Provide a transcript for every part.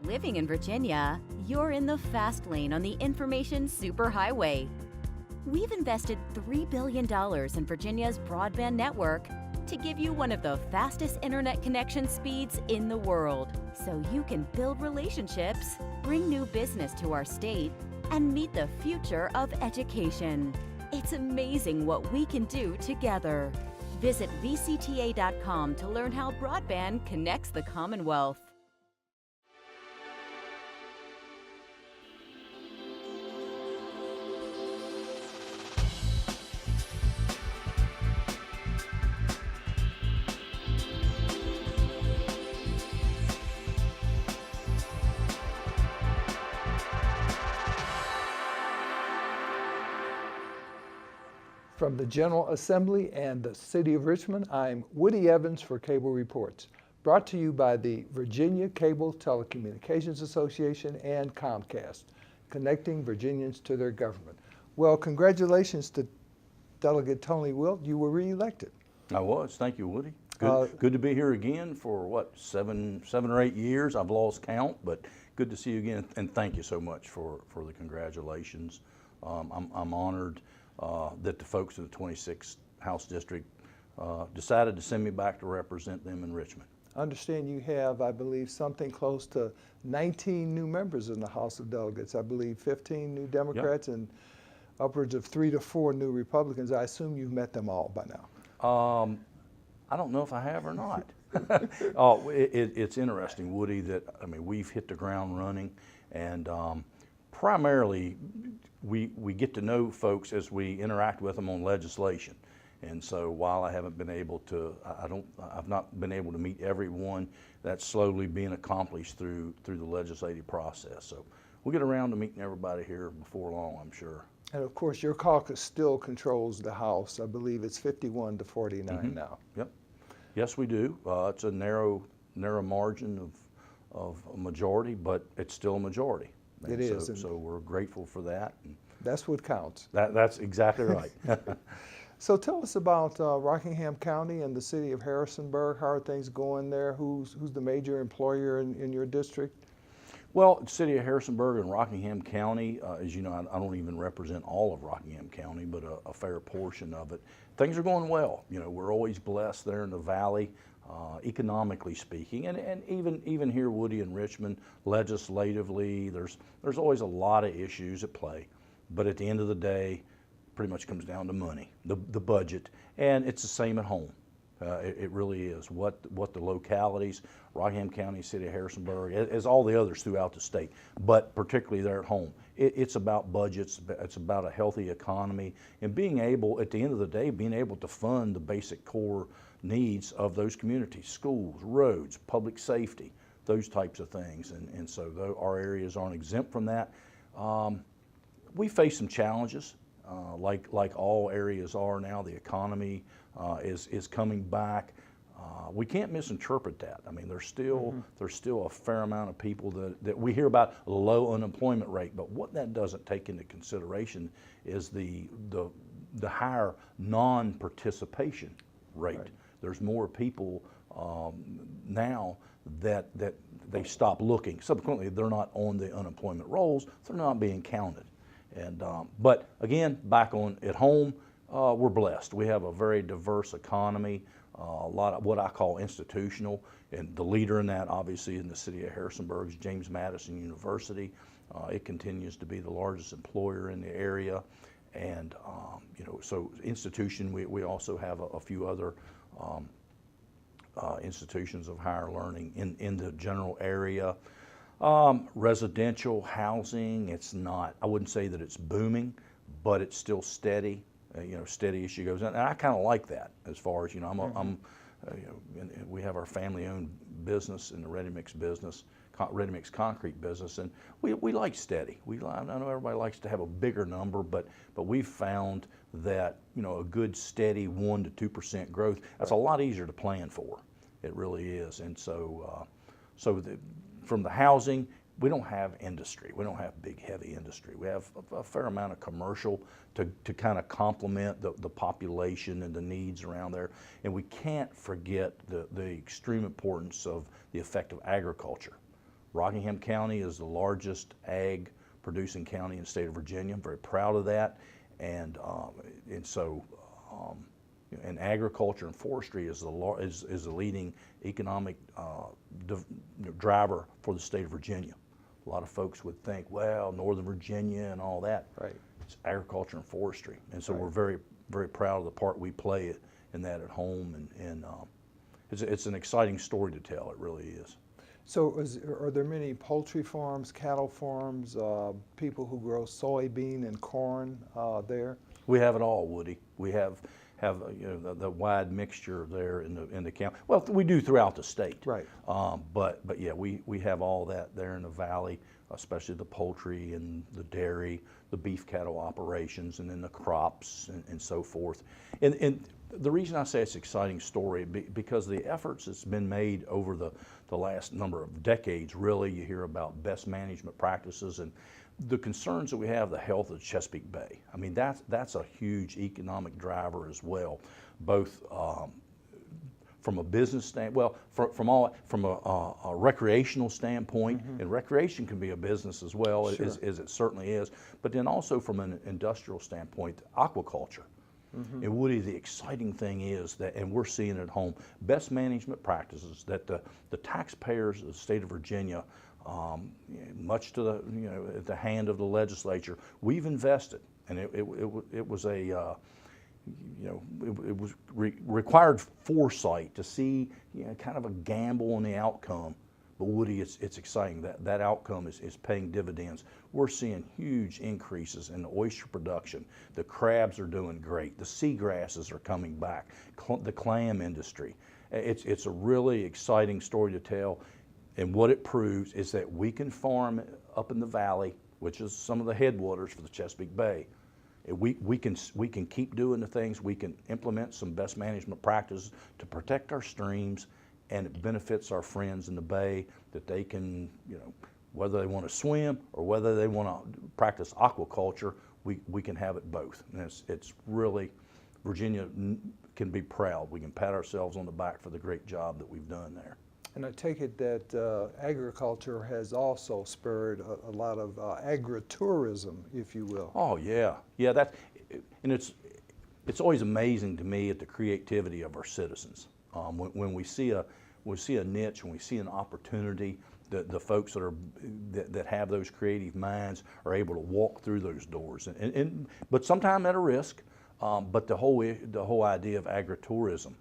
Living in Virginia, you're in the fast lane on the information superhighway. We've invested $3 billion in Virginia's broadband network to give you one of the fastest internet connection speeds in the world, so you can build relationships, bring new business to our state, and meet the future of education. It's amazing what we can do together. Visit VCTA.com to learn how broadband connects the Commonwealth. From the General Assembly and the City of Richmond, I'm Woody Evans for Cable Reports, brought to you by the Virginia Cable Telecommunications Association and Comcast, connecting Virginians to their government. Well, congratulations to Delegate Tony Wilt. You were reelected. I was. Thank you, Woody. Good to be here again for, what, seven or 8 years. I've lost count, but good to see you again, and thank you so much for the congratulations. I'm honored that the folks in the 26th House District decided to send me back to represent them in Richmond. I understand you have, I believe, something close to 19 new members in the House of Delegates. I believe 15 new Democrats and upwards of 3 to 4 new Republicans. I assume you've met them all by now. I don't know if I have or not. It's interesting, Woody, that, I mean, we've hit the ground running, and primarily we get to know folks as we interact with them on legislation. And so while I haven't been able to, I've not been able to meet everyone, that's slowly being accomplished through the legislative process. So we'll get around to meeting everybody here before long, I'm sure. And of course, your caucus still controls the House. I believe it's 51 to 49 now. Yep. Yes, we do. It's a narrow margin of a majority, but it's still a majority. It is. So we're grateful for that. That's what counts. That's exactly right. So tell us about Rockingham County and the city of Harrisonburg. How are things going there? Who's the major employer in your district? Well, the city of Harrisonburg and Rockingham County, as you know, I don't even represent all of Rockingham County, but a fair portion of it. Things are going well. You know, we're always blessed there in the valley, economically speaking, and even here, Woody, in Richmond, legislatively, there's always a lot of issues at play. But at the end of the day, pretty much comes down to money, the budget, and it's the same at home. It really is. What the localities, Rockingham County, City of Harrisonburg, as all the others throughout the state, but particularly there at home, it's about budgets, it's about a healthy economy, and being able, at the end of the day, being able to fund the basic core needs of those communities, schools, roads, public safety, those types of things. And so our areas aren't exempt from that. We face some challenges, like all areas are now. The economy is coming back. We can't misinterpret that. I mean, there's still a fair amount of people that we hear about a low unemployment rate, but what that doesn't take into consideration is the higher non-participation rate. Right. There's more people now that they stop looking. Subsequently, they're not on the unemployment rolls, so they're not being counted. And but again, back on at home, we're blessed. We have a very diverse economy, a lot of what I call institutional, and the leader in that, obviously, in the city of Harrisonburg is James Madison University. It continues to be the largest employer in the area, and you know, so institution. We also have a few other institutions of higher learning in the general area. Residential housing, it's not, I wouldn't say that it's booming, but it's still steady, you know, steady as she goes. And I kind of like that as far as, you know, you know, we have our family-owned business in the ready-mix business, ready-mix concrete business, and we like steady. I know everybody likes to have a bigger number, but we've found that, you know, a good steady 1 to 2% growth, that's a lot easier to plan for. It really is. And so, from the housing, we don't have industry. We don't have big, heavy industry. We have a fair amount of commercial to kind of complement the population and the needs around there. And we can't forget the extreme importance of the effect of agriculture Rockingham County is the largest ag producing county in the state of Virginia. I'm very proud of that. And so and agriculture and forestry is the leading economic driver for the state of Virginia. A lot of folks would think, well, Northern Virginia and all that. Right. It's agriculture and forestry. And so Right. we're very, very proud of the part we play in that at home. And it's an exciting story to tell. It really is. So are there many poultry farms, cattle farms, people who grow soybean and corn there? We have it all, Woody. We have the wide mixture there in the county. Well, we do throughout the state. Right. But yeah, we have all that there in the valley, especially the poultry and the dairy, the beef cattle operations, and then the crops and so forth. And the reason I say it's an exciting story because the efforts that's been made over the last number of decades, really, you hear about best management practices and the concerns that we have, the health of Chesapeake Bay. I mean, that's a huge economic driver as well, both from a business standpoint, well, from a recreational standpoint, and recreation can be a business as well, Sure. as it certainly is, but then also from an industrial standpoint, aquaculture. And Woody, the exciting thing is that, and we're seeing it at home, best management practices that the taxpayers of the state of Virginia, much to the at the hand of the legislature, we've invested, and it was a it was required foresight to see kind of a gamble on the outcome. But Woody, it's exciting that outcome is paying dividends. We're seeing huge increases in the oyster production. The crabs are doing great. The seagrasses are coming back. The clam industry. It's a really exciting story to tell. And what it proves is that we can farm up in the valley, which is some of the headwaters for the Chesapeake Bay. We can keep doing the things. We can implement some best management practices to protect our streams, and it benefits our friends in the bay that they can, whether they want to swim or whether they want to practice aquaculture, we can have it both. And it's really, Virginia can be proud. We can pat ourselves on the back for the great job that we've done there. And I take it that agriculture has also spurred a lot of agritourism, if you will. Oh yeah, and it's always amazing to me at the creativity of our citizens. When we see a niche, when we see an opportunity, the folks that have those creative minds are able to walk through those doors, but sometimes at a risk. But the whole idea of agritourism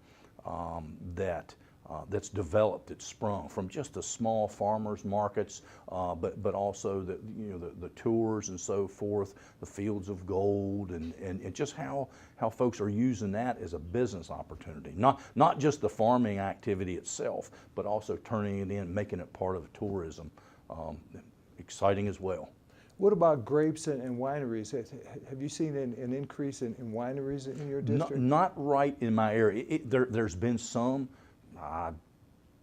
that's developed, it's sprung from just the small farmers markets, but also the tours and so forth, the fields of gold, and just how folks are using that as a business opportunity. Not just the farming activity itself, but also turning it in, making it part of tourism. Exciting as well. What about grapes and wineries? Have you seen an increase in wineries in your district? Not right in my area. There's been some.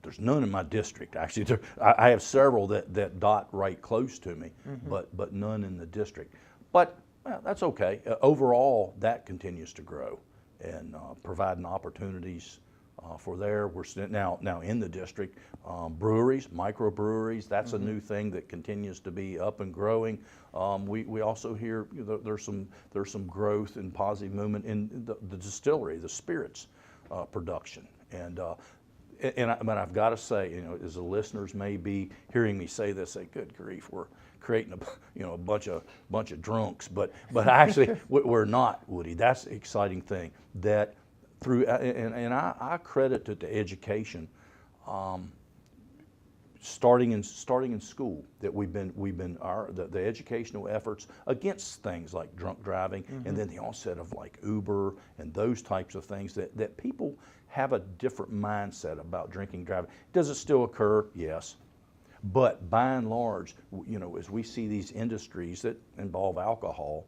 There's none in my district, actually. I have several that dot right close to me, but none in the district. But that's okay. Overall, that continues to grow and providing opportunities for there. We're now in the district. Breweries, microbreweries, that's a new thing that continues to be up and growing. We also hear there's some growth and positive movement in the distillery, the spirits production. But I've got to say, as the listeners may be hearing me say this, say, "Good grief, we're creating a bunch of drunks," but actually we're not, Woody. That's the exciting thing that through and I credit it to education, starting in school, that we've been the educational efforts against things like drunk driving, and then the onset of like Uber and those types of things that people have a different mindset about drinking driving. Does it still occur? Yes. But by and large, as we see these industries that involve alcohol,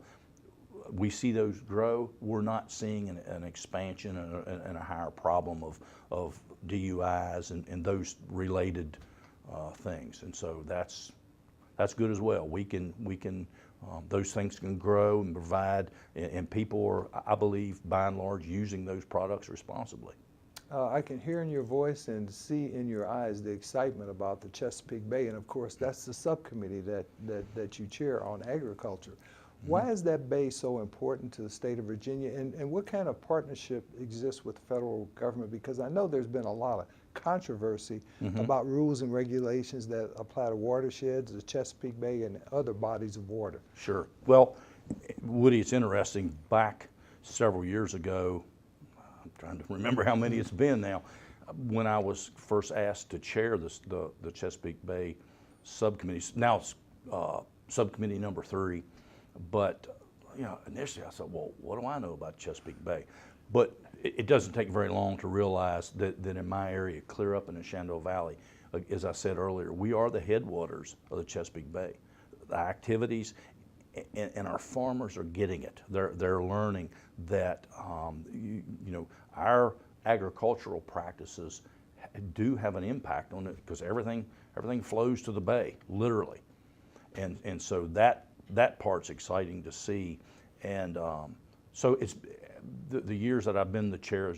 we see those grow. We're not seeing an expansion and a higher problem of DUIs and those related things. And so that's good as well. We can those things can grow and provide, and people are, I believe, by and large, using those products responsibly. I can hear in your voice and see in your eyes the excitement about the Chesapeake Bay, and of course that's the subcommittee that you chair on agriculture. Why is that bay so important to the state of Virginia, and what kind of partnership exists with the federal government? Because I know there's been a lot of controversy about rules and regulations that apply to watersheds, the Chesapeake Bay, and other bodies of water. Sure. Well, Woody, it's interesting. Back several years ago, I'm trying to remember how many it's been now, when I was first asked to chair the Chesapeake Bay subcommittee. Now it's subcommittee number 3. But initially I thought, well, what do I know about Chesapeake Bay? But it doesn't take very long to realize that in my area, clear up in the Shenandoah Valley, as I said earlier, we are the headwaters of the Chesapeake Bay. The activities, and our farmers are getting it. They're learning that our agricultural practices do have an impact on it, because everything flows to the bay, literally, and so that part's exciting to see. And so it's the years that I've been the chair,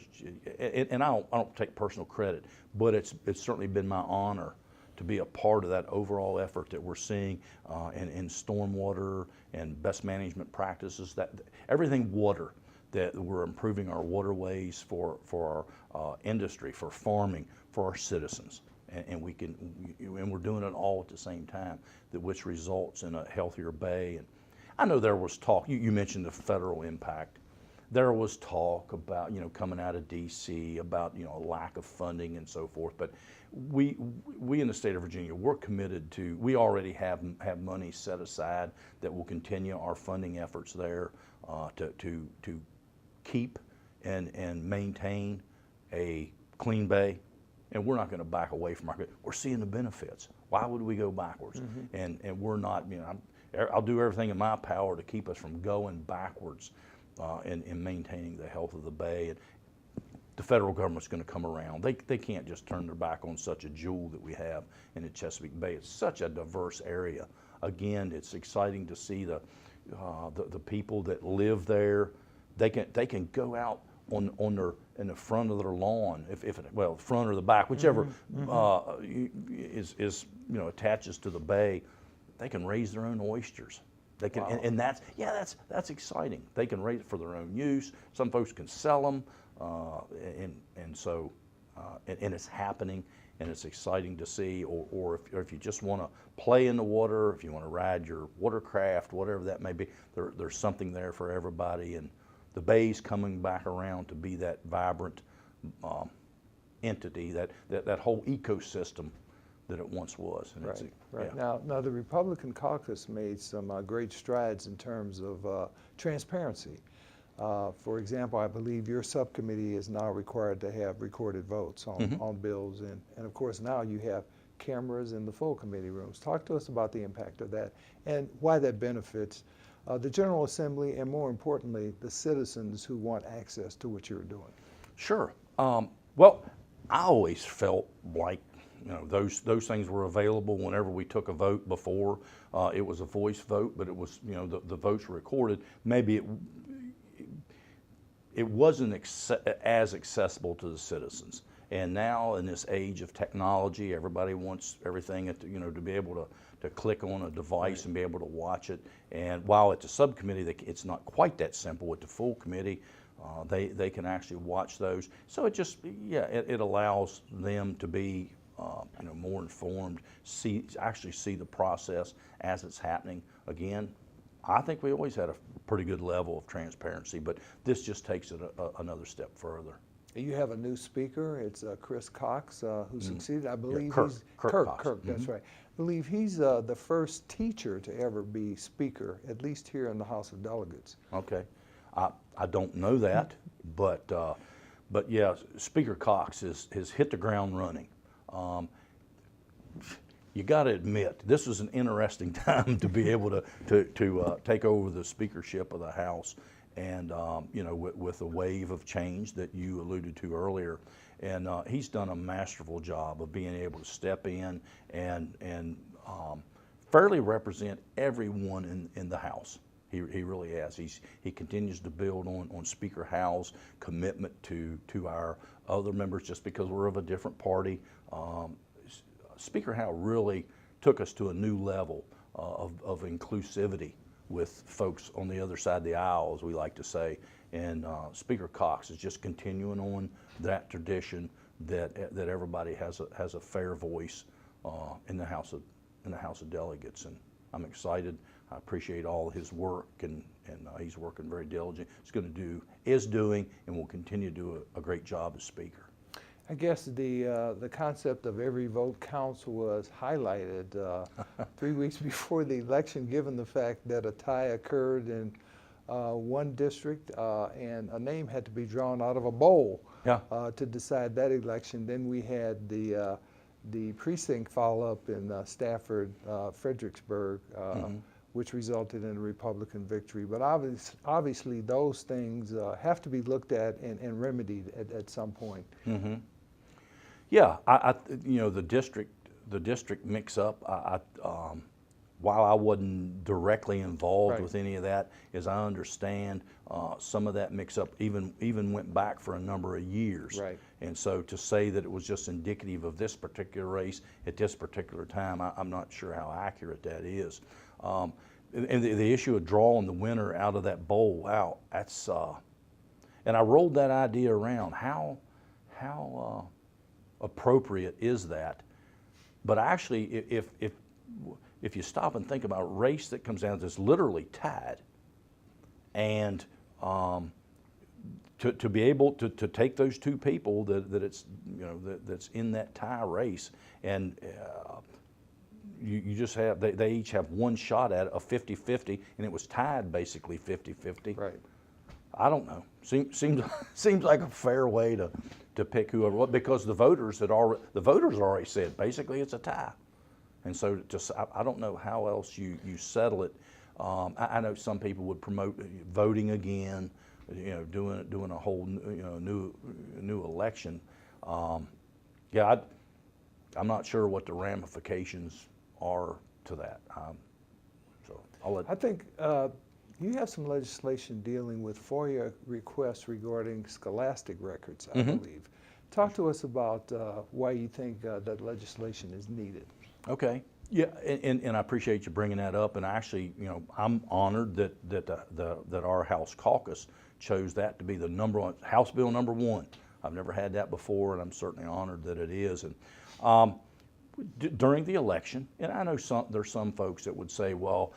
and I don't take personal credit, but it's certainly been my honor to be a part of that overall effort that we're seeing in stormwater and best management practices, that everything water, that we're improving our waterways for our industry, for farming, for our citizens. And we're doing it all at the same time, which results in a healthier bay. And I know there was talk. You mentioned the federal impact. There was talk about coming out of D.C. about a lack of funding and so forth. But we in the state of Virginia, we're committed to. We already have money set aside that will continue our funding efforts there to keep and maintain a clean bay. And we're not going to back away from we're seeing the benefits. Why would we go backwards? And we're not, I'll do everything in my power to keep us from going backwards in maintaining the health of the bay. And the federal government's going to come around. They can't just turn their back on such a jewel that we have in the Chesapeake Bay. It's such a diverse area. Again, it's exciting to see the people that live there. They can go out in the front of their lawn, front or the back, whichever is attaches to the bay. They can raise their own oysters. They can, wow. and that's exciting. They can raise it for their own use. Some folks can sell them, and so it's happening, and it's exciting to see. Or if you just want to play in the water, if you want to ride your watercraft, whatever that may be, there's something there for everybody. And the bay's coming back around to be that vibrant entity, that whole ecosystem that it once was. And right. Yeah. Now the Republican caucus made some great strides in terms of transparency. For example, I believe your subcommittee is now required to have recorded votes on bills, and of course now you have cameras in the full committee rooms. Talk to us about the impact of that and why that benefits the General Assembly, and more importantly, the citizens who want access to what you're doing. Sure. Well, I always felt like those things were available whenever we took a vote before. It was a voice vote, but it was the votes were recorded. Maybe it wasn't as accessible to the citizens. And now in this age of technology, everybody wants everything to be able to click on a device and be able to watch it. And while at the subcommittee, it's not quite that simple. With the full committee, they can actually watch those. So it just, it allows them to be more informed, actually see the process as it's happening. Again, I think we always had a pretty good level of transparency, but this just takes it another step further. You have a new speaker. It's Chris Cox, who succeeded. I believe he's Kirk Cox. That's right. I believe he's the first teacher to ever be speaker, at least here in the House of Delegates. Okay, I don't know that, but yeah, Speaker Cox has hit the ground running. You got to admit, this was an interesting time to be able to take over the speakership of the House. And with the wave of change that you alluded to earlier, and he's done a masterful job of being able to step in and fairly represent everyone in the House. He really has. He continues to build on Speaker Howe's commitment to our other members just because we're of a different party. Speaker Howe really took us to a new level of inclusivity with folks on the other side of the aisle, as we like to say. And Speaker Cox is just continuing on that tradition that everybody has a fair voice in the House of Delegates. And I'm excited. I appreciate all his work, and he's working very diligent. Is doing, and will continue to do a great job as Speaker. I guess the concept of every vote counts was highlighted 3 weeks before the election, given the fact that a tie occurred in one district and a name had to be drawn out of a bowl to decide that election. Then we had the precinct follow-up in Stafford, Fredericksburg, which resulted in a Republican victory. But obviously those things have to be looked at and remedied at some point. Mm-hmm. Yeah, the district mix-up. While I wasn't directly involved with any of that, as I understand, some of that mix-up even went back for a number of years. Right. And so to say that it was just indicative of this particular race at this particular time, I'm not sure how accurate that is. And the issue of drawing the winner out of that bowl, wow, that's and I rolled that idea around. How appropriate is that? But actually, if you stop and think about a race that comes down that's literally tied, and to be able to take those two people that's in that tie race, and you just have they each have one shot at a 50-50, and it was tied basically 50-50. Right. I don't know. Seems like a fair way to pick whoever, because the voters already said basically it's a tie. And so I don't know how else you settle it. I know some people would promote voting again, doing a whole new election. Yeah, I'm not sure what the ramifications are to that. So I'll let. I think you have some legislation dealing with FOIA requests regarding scholastic records, I believe. Talk to us about why you think that legislation is needed. Okay. Yeah, and I appreciate you bringing that up. And actually, I'm honored that our House caucus chose that to be the House Bill number 1. I've never had that before, and I'm certainly honored that it is. And during the election, and I know there's some folks that would say, well,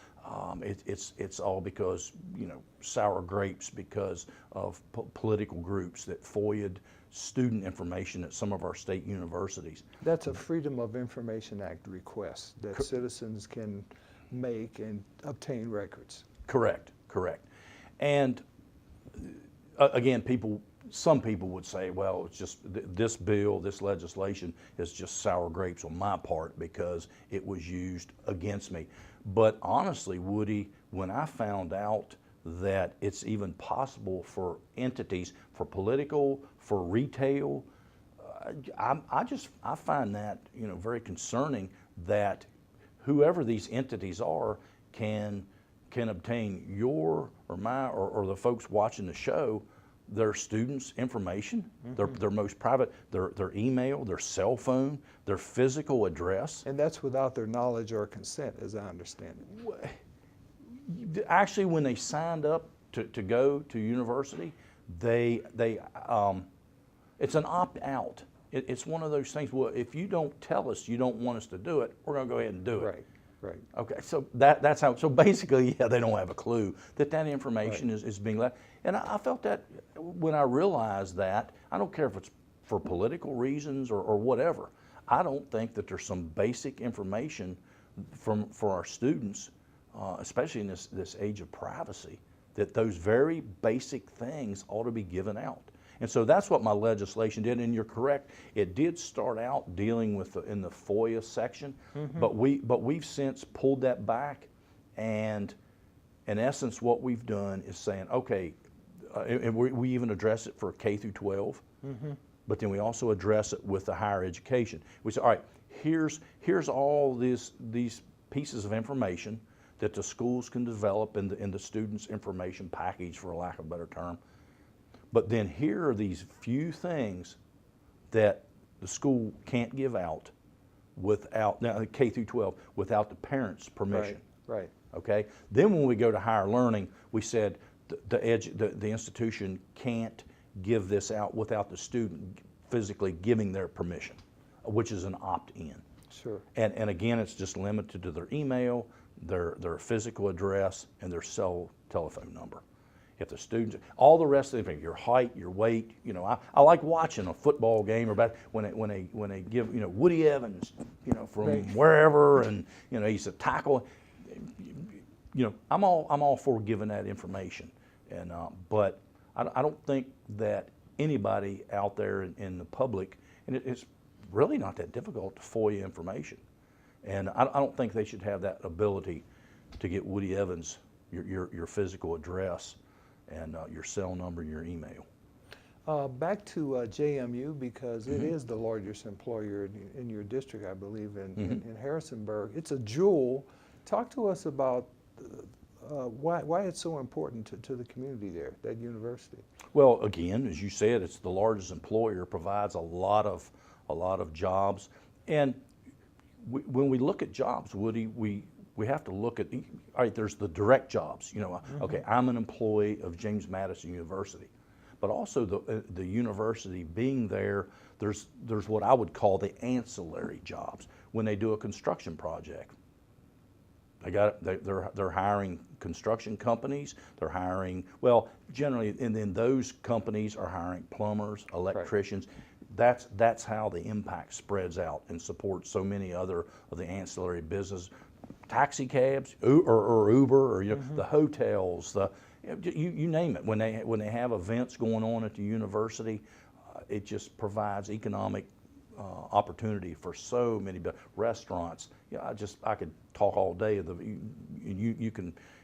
it's all because sour grapes because of political groups that FOIA'd student information at some of our state universities. That's a Freedom of Information Act request that citizens can make and obtain records. Correct. And again, some people would say, well, it's just this legislation is just sour grapes on my part because it was used against me. But honestly, Woody, when I found out that it's even possible for entities, for political, for retail, I find that very concerning that whoever these entities are can obtain your or my or the folks watching the show, their students' information, their most private, their email, their cell phone, their physical address. And that's without their knowledge or consent, as I understand it. Actually, when they signed up to go to university, it's an opt-out. It's one of those things. Well, if you don't tell us you don't want us to do it, we're going to go ahead and do it. Right. Okay. So that's how. So basically, yeah, they don't have a clue that information is being left. And I felt that when I realized that, I don't care if it's for political reasons or whatever. I don't think that there's some basic information for our students, especially in this age of privacy, that those very basic things ought to be given out. And so that's what my legislation did. And you're correct; it did start out dealing with in the FOIA section, but we've since pulled that back, and in essence, what we've done is saying, okay, and we even address it for K through 12, but then we also address it with the higher education. We say, all right, here's all these pieces of information that the schools can develop in the students' information package, for lack of a better term. But then here are these few things that the school can't give out without, now K through 12, without the parents' permission. Right. Okay? Then when we go to higher learning, we said the institution can't give this out without the student physically giving their permission, which is an opt-in. Sure. And again, it's just limited to their email, their physical address, and their cell telephone number. If the students, all the rest of it, your height, your weight, you know, I like watching a football game or when they give, you know, Woody Evans, you know, from wherever, and you know, he's a tackle. You know, I'm all for giving that information, and but I don't think that anybody out there in the public, and it's really not that difficult to FOIA information, and I don't think they should have that ability to get Woody Evans your physical address and your cell number, your email. Back to JMU, because it is the largest employer in your district, I believe, in Harrisonburg. It's a jewel. Talk to us about why it's so important to the community there, that university. Well, again, as you said, it's the largest employer, provides a lot of jobs, and when we look at jobs, Woody, we have to look at, all right, there's the direct jobs. You know, okay, I'm an employee of James Madison University, but also the university being there, there's what I would call the ancillary jobs. When they do a construction project, they're hiring construction companies. They're hiring, well, generally, and then those companies are hiring plumbers, electricians. Right. That's how the impact spreads out and supports so many other of the ancillary business. Taxi cabs, or Uber, or you know, the hotels, you name it. When they have events going on at the university, it just provides economic opportunity for so many restaurants. Yeah, I could talk all day.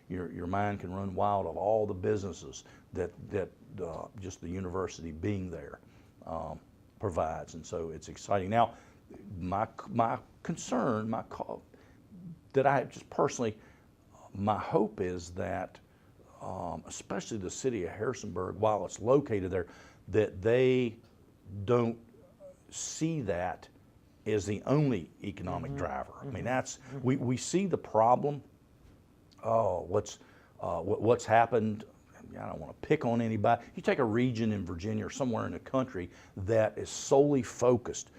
Your mind can run wild of all the businesses that just the university being there provides, and so it's exciting. Now, my concern, that I just personally, my hope is that, especially the city of Harrisonburg, while it's located there, that they don't see that as the only economic driver. I mean, that's, we see the problem. What's happened, I don't want to pick on anybody. You take a region in Virginia or somewhere in the country that is solely focused,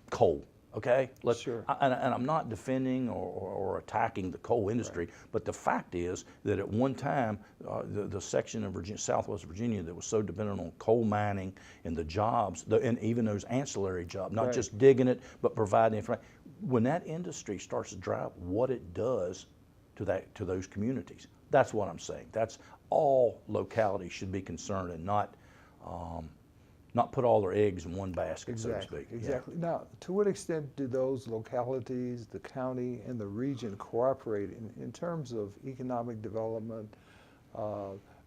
coal. Okay, Sure. And I'm not defending or attacking the coal industry, but the fact is that at one time, the section of Virginia, Southwest Virginia, that was so dependent on coal mining and the jobs, and even those ancillary jobs, not just digging it, but providing information. When that industry starts to drive what it does to those communities, that's what I'm saying. That's all localities should be concerned, and not put all their eggs in one basket, so to speak. Exactly. Yeah. Now, to what extent do those localities, the county, and the region cooperate in terms of economic development,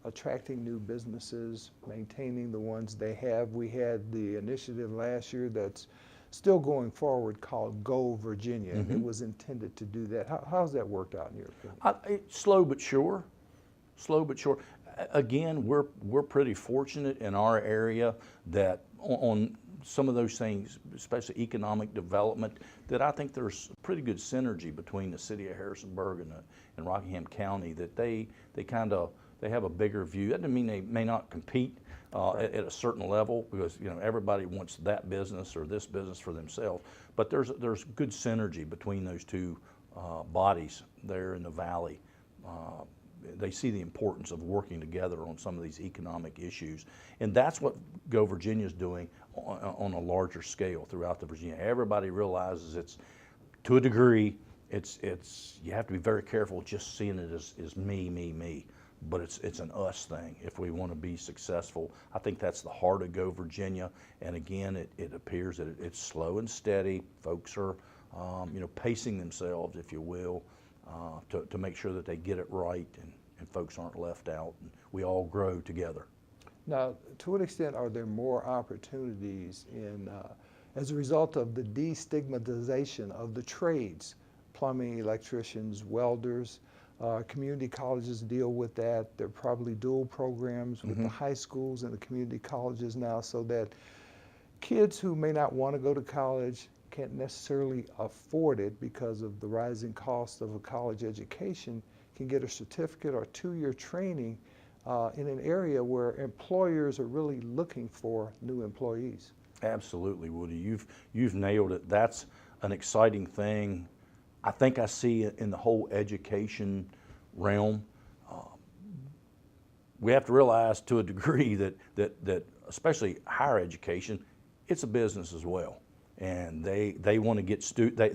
attracting new businesses, maintaining the ones they have? We had the initiative last year that's still going forward called Go Virginia, and it was intended to do that. How's that worked out in your opinion? Slow but sure. Slow but sure. Again, we're pretty fortunate in our area that on some of those things, especially economic development, that I think there's pretty good synergy between the city of Harrisonburg and Rockingham County, that they have a bigger view. That doesn't mean they may not compete at a certain level, because you know everybody wants that business or this business for themselves. But there's good synergy between those two bodies there in the valley. They see the importance of working together on some of these economic issues, and that's what Go Virginia is doing on a larger scale throughout the Virginia. Everybody realizes it's, to a degree, it's you have to be very careful just seeing it as me, but it's an us thing if we want to be successful. I think that's the heart of Go Virginia, and again, it appears that it's slow and steady. Folks are pacing themselves, if you will, to make sure that they get it right and folks aren't left out, and we all grow together. Now, to what extent are there more opportunities as a result of the destigmatization of the trades, plumbing, electricians, welders. Community colleges deal with that. There are probably dual programs with the high schools and the community colleges now, so that kids who may not want to go to college, can't necessarily afford it because of the rising cost of a college education, can get a certificate or 2-year training in an area where employers are really looking for new employees. Absolutely, Woody. You've nailed it. That's an exciting thing. I think I see it in the whole education realm. We have to realize to a degree that especially higher education, it's a business as well. And they want to get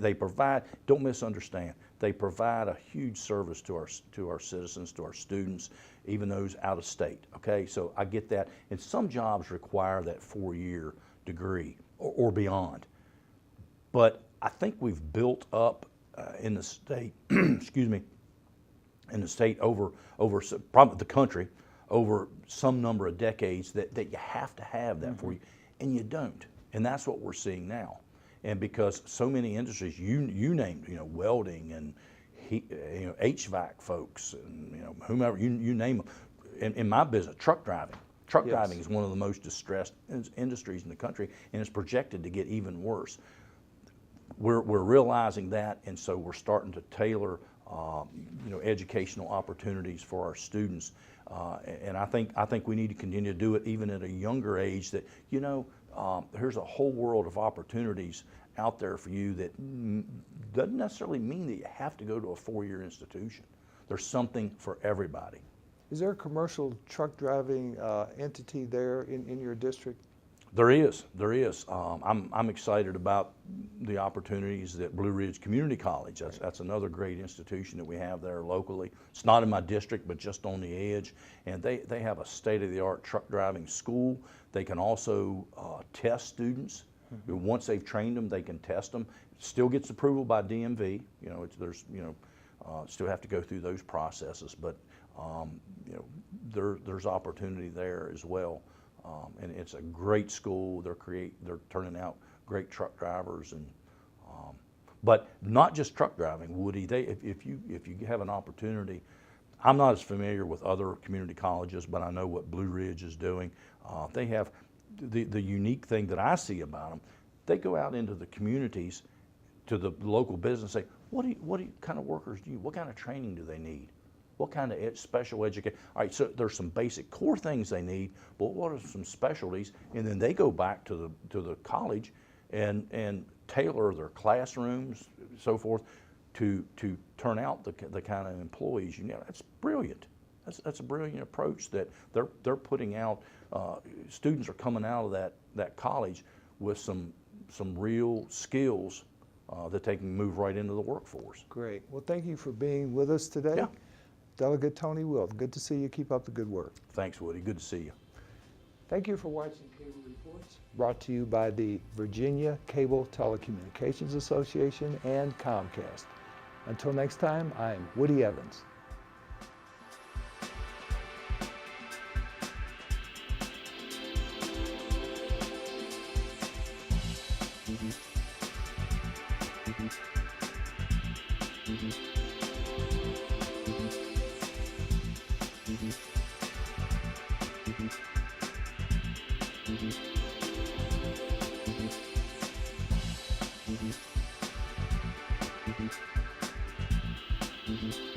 they provide, don't misunderstand, they provide a huge service to our citizens, to our students, even those out of state. Okay, so I get that. And some jobs require that 4-year degree or beyond. But I think we've built up in the state, excuse me, in the state over probably the country over some number of decades that you have to have that for you, and you don't. And that's what we're seeing now. And because so many industries, you named, welding and HVAC folks and whomever, you name them. In my business, truck driving. Truck driving is one of the most distressed industries in the country, and it's projected to get even worse. We're realizing that, and so we're starting to tailor educational opportunities for our students. And I think we need to continue to do it even at a younger age. That here's a whole world of opportunities out there for you that doesn't necessarily mean that you have to go to a 4-year institution. There's something for everybody. Is there a commercial truck driving entity there in your district? There is. I'm excited about the opportunities that Blue Ridge Community College. That's another great institution that we have there locally. It's not in my district, but just on the edge. And they have a state-of-the-art truck driving school. They can also test students. Once they've trained them, they can test them. Still gets approval by DMV. Still have to go through those processes, but there's opportunity there as well. And it's a great school. They're turning out great truck drivers, and but not just truck driving, Woody. If you have an opportunity, I'm not as familiar with other community colleges, but I know what Blue Ridge is doing. They have the unique thing that I see about them. They go out into the communities, to the local business, and say, what kind of workers do you? What kind of training do they need? What kind of special education? All right, so there's some basic core things they need, but what are some specialties? And then they go back to the college and tailor their classrooms, so forth, to turn out the kind of employees you need. That's brilliant. That's a brilliant approach that they're putting out. Students are coming out of that college with some real skills that they can move right into the workforce. Great. Well, thank you for being with us today. Yeah. Delegate Tony Wilt, good to see you. Keep up the good work. Thanks, Woody. Good to see you. Thank you for watching Cable Reports, brought to you by the Virginia Cable Telecommunications Association and Comcast. Until next time, I'm Woody Evans. Mm-hmm.